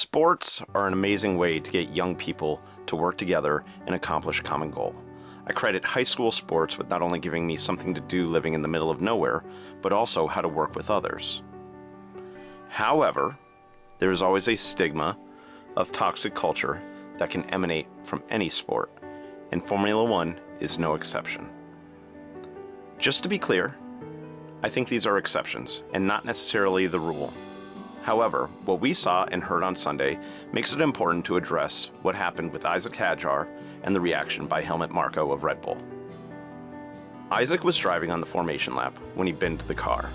Sports are an amazing way to get young people to work together and accomplish a common goal. I credit high school sports with not only giving me something to do living in the middle of nowhere, but also how to work with others. However, there is always a stigma of toxic culture that can emanate from any sport, and Formula One is no exception. Just to be clear, I think these are exceptions and not necessarily the rule. However, what we saw and heard on Sunday makes it important to address what happened with Isack Hadjar and the reaction by Helmut Marko of Red Bull. Isack was driving on the formation lap when he binned the car.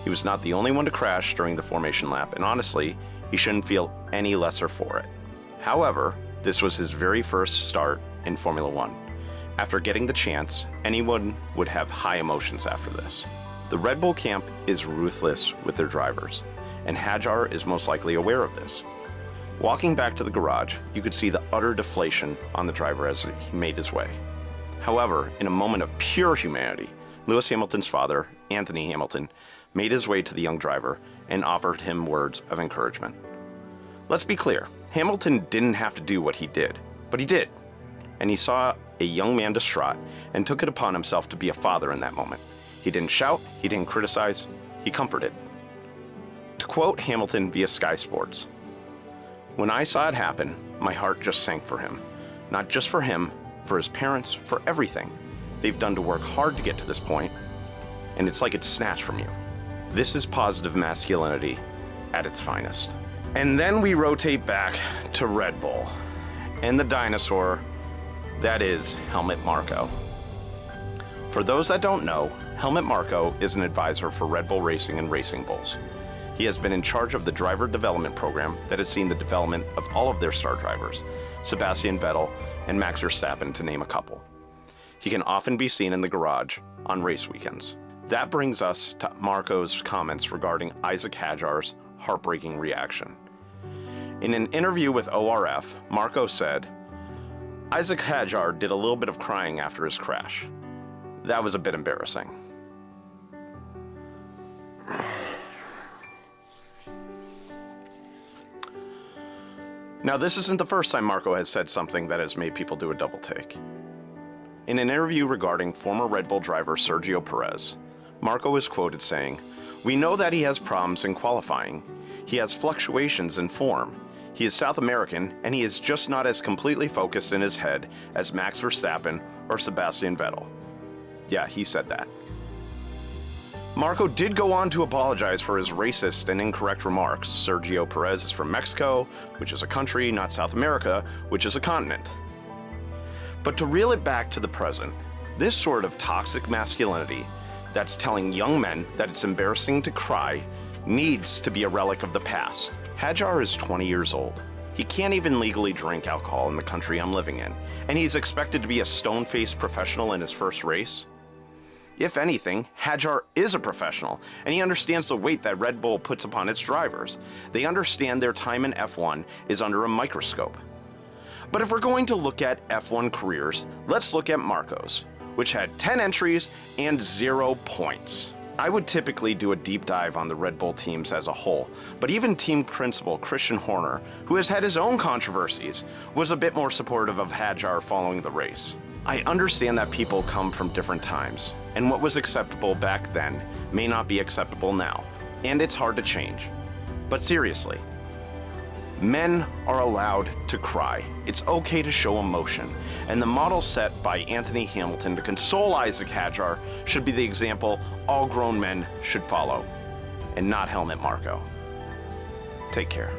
He was not the only one to crash during the formation lap, and honestly, he shouldn't feel any lesser for it. However, this was his very first start in Formula One. After getting the chance, anyone would have high emotions after this. The Red Bull camp is ruthless with their drivers, and Hadjar is most likely aware of this. Walking back to the garage, you could see the utter deflation on the driver as he made his way. However, in a moment of pure humanity, Lewis Hamilton's father, Anthony Hamilton, made his way to the young driver and offered him words of encouragement. Let's be clear, Hamilton didn't have to do what he did, but he did. And he saw a young man distraught and took it upon himself to be a father in that moment. He didn't shout, he didn't criticize, he comforted. To quote Hamilton via Sky Sports, "When I saw it happen, my heart just sank for him. Not just for him, for his parents, for everything they've done to work hard to get to this point, and it's like it's snatched from you." This is positive masculinity at its finest. And then we rotate back to Red Bull and the dinosaur that is Helmut Marko. For those that don't know, Helmut Marko is an advisor for Red Bull Racing and Racing Bulls. He has been in charge of the driver development program that has seen the development of all of their star drivers, Sebastian Vettel and Max Verstappen to name a couple. He can often be seen in the garage on race weekends. That brings us to Marko's comments regarding Isack Hadjar's heartbreaking reaction. In an interview with ORF, Marko said, "Isack Hadjar did a little bit of crying after his crash. That was a bit embarrassing." Now, this isn't the first time Marko has said something that has made people do a double take. In an interview regarding former Red Bull driver Sergio Perez, Marko is quoted saying, "We know that he has problems in qualifying. He has fluctuations in form. He is South American, and he is just not as completely focused in his head as Max Verstappen or Sebastian Vettel." Yeah, he said that. Marko did go on to apologize for his racist and incorrect remarks. Sergio Perez is from Mexico, which is a country, not South America, which is a continent. But to reel it back to the present, this sort of toxic masculinity that's telling young men that it's embarrassing to cry needs to be a relic of the past. Hadjar is 20 years old. He can't even legally drink alcohol in the country I'm living in, and he's expected to be a stone-faced professional in his first race. If anything, Hadjar is a professional, and he understands the weight that Red Bull puts upon its drivers. They understand their time in F1 is under a microscope. But if we're going to look at F1 careers, let's look at Marko's, which had 10 entries and 0 points. I would typically do a deep dive on the Red Bull teams as a whole, but even team principal Christian Horner, who has had his own controversies, was a bit more supportive of Hadjar following the race. I understand that people come from different times, and what was acceptable back then may not be acceptable now, and it's hard to change. But seriously, men are allowed to cry. It's okay to show emotion, and the model set by Anthony Hamilton to console Isack Hadjar should be the example all grown men should follow, and not Helmut Marko. Take care.